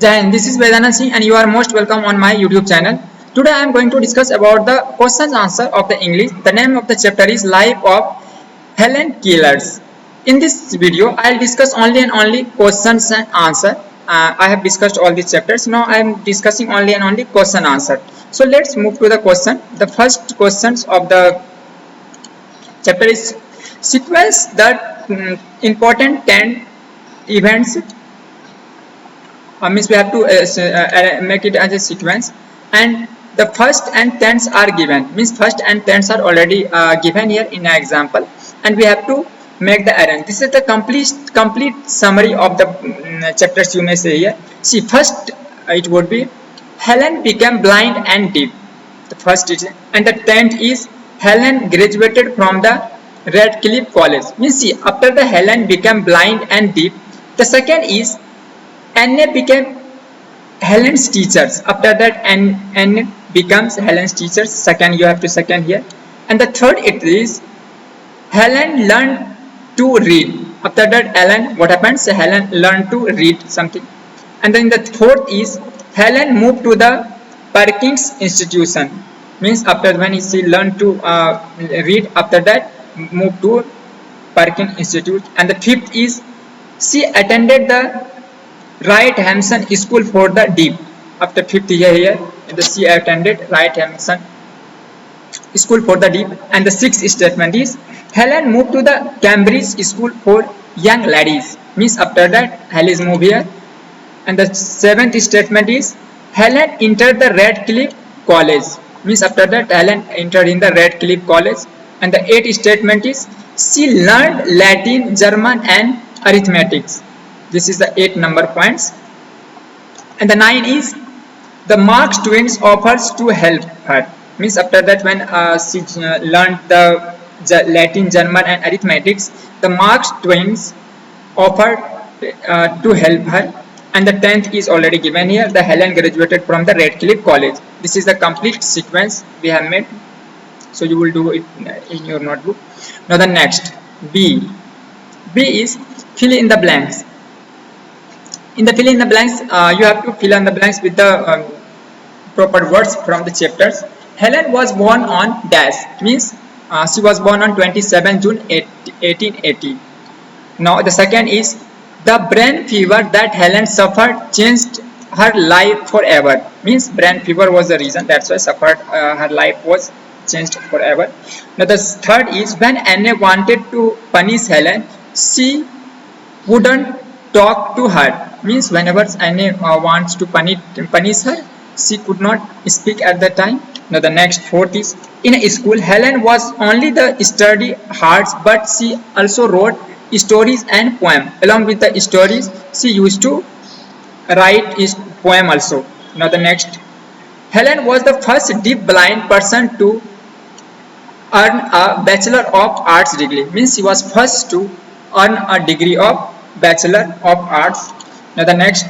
Jai Hind, this is Vedanand Singh and you are most welcome on my YouTube channel. Today I am going to discuss about the questions answer of the English. The name of the chapter is Life of Helen Keller. In this video I will discuss only and only questions and answer. I have discussed all these chapters. Now I am discussing only and only question answer. So let's move to the question. The first questions of the chapter is sequence that important 10 events. Means we have to make it as a sequence, and the first and tenths are given. Means first and tenths are already given here in an example, and we have to make the arrange. This is the complete summary of the chapters, you may say here. See, first it would be Helen became blind and deaf. The first is, and the tenth is Helen graduated from the Radcliffe College. Means see, after the Helen became blind and deaf, the second is Anne became Helen's teachers. After that, Anne becomes Helen's teachers. Second, you have to second here. And the third it is Helen learned to read. After that, what happens? Helen learned to read something. And then the fourth is Helen moved to the Perkins institution. Means after when she learned to read, after that moved to Perkins Institute. And the fifth is she attended the Wright Hampson School for the Deaf. After fifth here, she attended Wright Hampson School for the Deaf. And the sixth statement is Helen moved to the Cambridge School for Young Ladies. Means after that Helen moved here. And the seventh statement is Helen entered the Radcliffe College. Means after that Helen entered in the Radcliffe College. And the eighth statement is she learned Latin, German and arithmetics. This is the 8 number points. And the 9 is the Marx twins offers to help her. Means after that when she learned the Latin, German and arithmetics, the Marx twins offered to help her. And the 10th is already given here. The Helen graduated from the Radcliffe College. This is the complete sequence we have made. So you will do it in your notebook. Now the next B. B is fill in the blanks. In the fill in the blanks, you have to fill in the blanks with the proper words from the chapters. Helen was born on dash. Means she was born on 27 June 1880. Now the second is the brain fever that Helen suffered changed her life forever. Means brain fever was the reason, that's why suffered her life was changed forever. Now the third is when Anne wanted to punish Helen, she wouldn't talk to her. Means whenever Anne wants to punish her, she could not speak at the time. Now the next fourth is in a school Helen was only the study hards, but she also wrote stories and poem. Along with the stories she used to write his poem also. Now the next, Helen was the first deaf blind person to earn a Bachelor of Arts degree. Means she was first to earn a degree of Bachelor of Arts. Now the next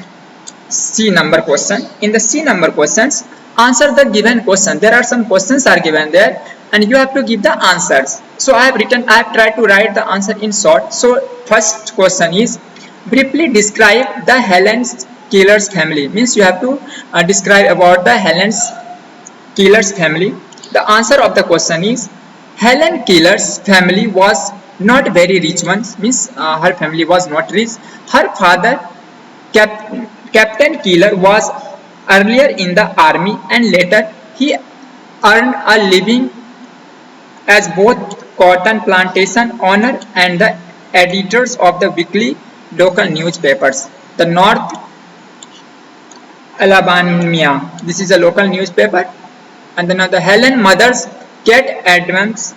C number question. In the C number questions, answer the given question. There are some questions are given there and you have to give the answers. So I have tried to write the answer in short. So first question is briefly describe the Helen Keller's family. Means you have to describe about the Helen Keller's family. The answer of the question is Helen Keller's family was not very rich ones. Means her family was not rich. Her father Captain Keller was earlier in the army and later he earned a living as both cotton plantation owner and the editors of the weekly local newspapers. The North Alabama, this is a local newspaper. And then the Helen mothers Kate Adams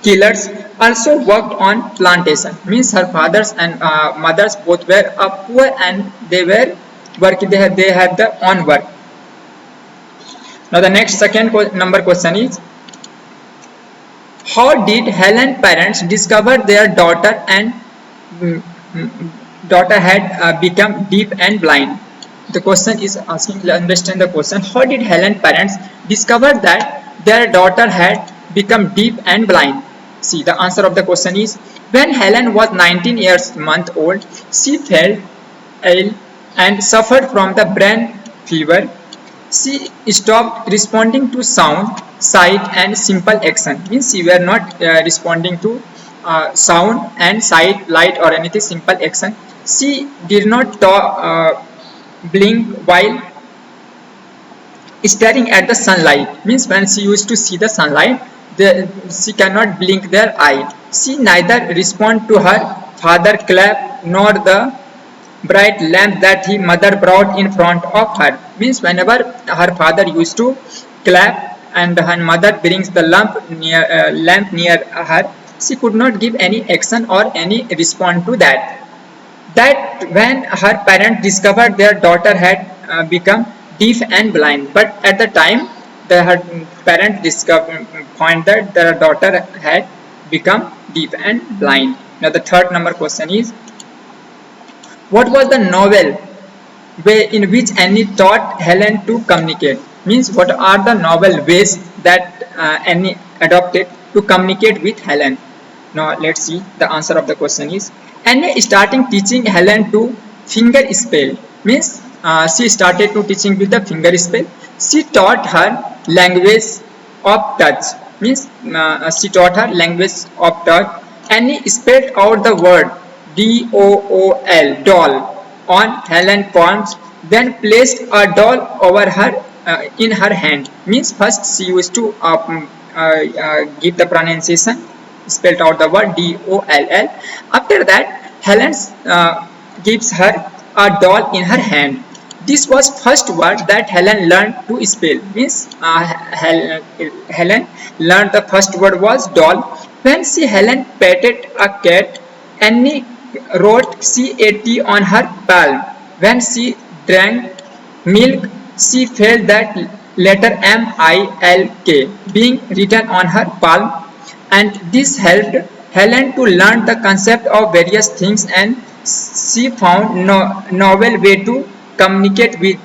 Killers also worked on plantation. Means her fathers and mothers both were poor and they were working. They had their own work. Now the next second number question is how did Helen's parents discover their daughter and daughter had become deaf and blind? The question is asking to understand the question. How did Helen's parents discover that their daughter had become deaf and blind? See, the answer of the question is when Helen was 19 years old, she fell ill and suffered from the brain fever. She stopped responding to sound, sight and simple action. Means she were not responding to sound and sight, light or anything simple action. She did not blink while staring at the sunlight. Means when she used to see the sunlight, she cannot blink their eye. She neither respond to her father clap nor the bright lamp that his mother brought in front of her. Means whenever her father used to clap and her mother brings the lamp near her, she could not give any action or any response to that. That when her parents discovered their daughter had become deaf and blind, but at the time her parents find that their daughter had become deaf and blind. Now the third number question is, what was the novel way in which Annie taught Helen to communicate? Means what are the novel ways that Annie adopted to communicate with Helen? Now let's see the answer of the question is, Annie starting teaching Helen to finger spell. Means she started to teaching with the finger spell. She taught her language of touch. Means she taught her language of touch. Annie spelled out the word DOOL, doll, on Helen's palms, then placed a doll over her in her hand. Means first she used to give the pronunciation, spelled out the word DOLL. After that, Helen gives her a doll in her hand. This was first word that Helen learned to spell. Means Helen learned the first word was doll. When Helen petted a cat, Annie wrote CAT on her palm. When she drank milk, she felt that letter MILK being written on her palm, and this helped Helen to learn the concept of various things, and she found novel way to communicate with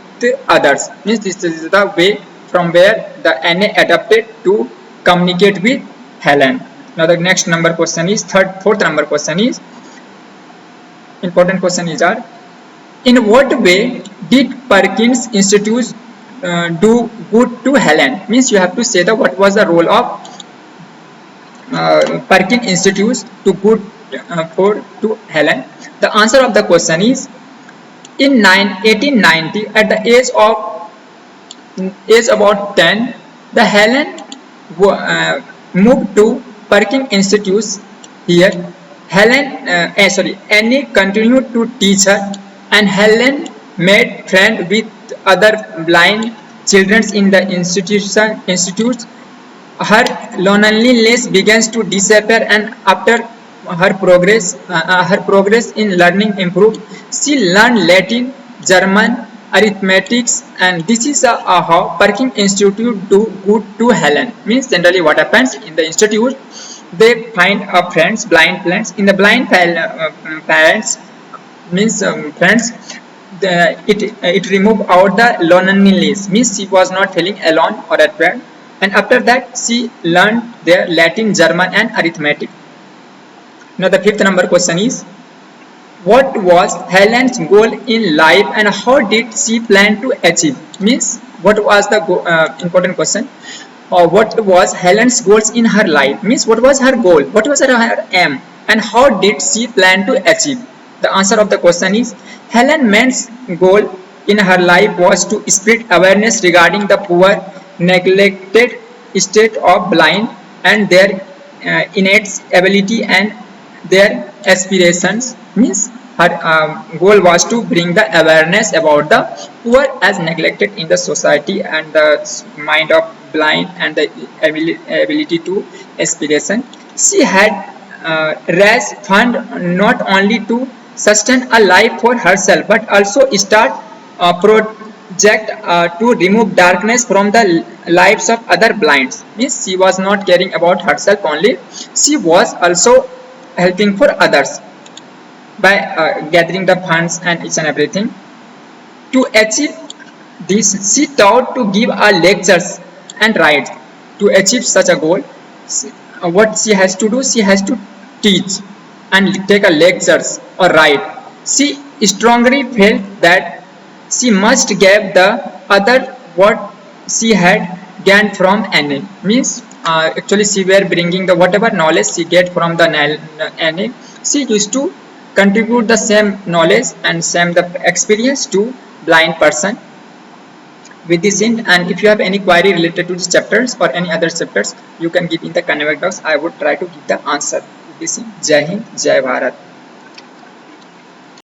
others. Means this is the way from where the Annie adapted to communicate with Helen. Now the next number question is, fourth number question is, important question is are, in what way did Perkins Institute do good to Helen? Means you have to say that what was the role of Perkins Institute to good to Helen. The answer of the question is, in 1890, at the age about 10, the Helen moved to Perkins Institute. Here Annie continued to teach her, and Helen made friends with other blind children in the institute. Her loneliness begins to disappear, and after her progress in learning improved, she learned Latin, German, arithmetics, and this is how Perkins Institute do good to Helen. Means generally what happens in the institute, they find friends, blind friends. In the blind parents, means friends, it remove out the loneliness. Means she was not feeling alone or at friend. And after that, she learned their Latin, German, and arithmetic. Now the fifth number question is, what was Helen's goal in life and how did she plan to achieve? Means what was the important question? Or what was Helen's goals in her life? Means what was her goal? What was her aim? And how did she plan to achieve? The answer of the question is, Helen's goal in her life was to spread awareness regarding the poor, neglected state of blind and their innate ability and their aspirations. Means her goal was to bring the awareness about the poor as neglected in the society and the mind of blind and the ability to aspiration. She had raised fund not only to sustain a life for herself but also start a project to remove darkness from the lives of other blinds. Means she was not caring about herself only, she was also helping for others by gathering the funds and each and everything. To achieve this, she taught to give lectures and write. To achieve such a goal, what she has to do, she has to teach and take lectures or write. She strongly felt that she must give the other what she had gained from NA. Means actually she were bringing the whatever knowledge she get from the NA, she used to contribute the same knowledge and same the experience to blind person with this hint. And if you have any query related to these chapters or any other chapters, you can give in the comment box. I would try to give the answer with this hint. Jai Hind, Jai Bharat.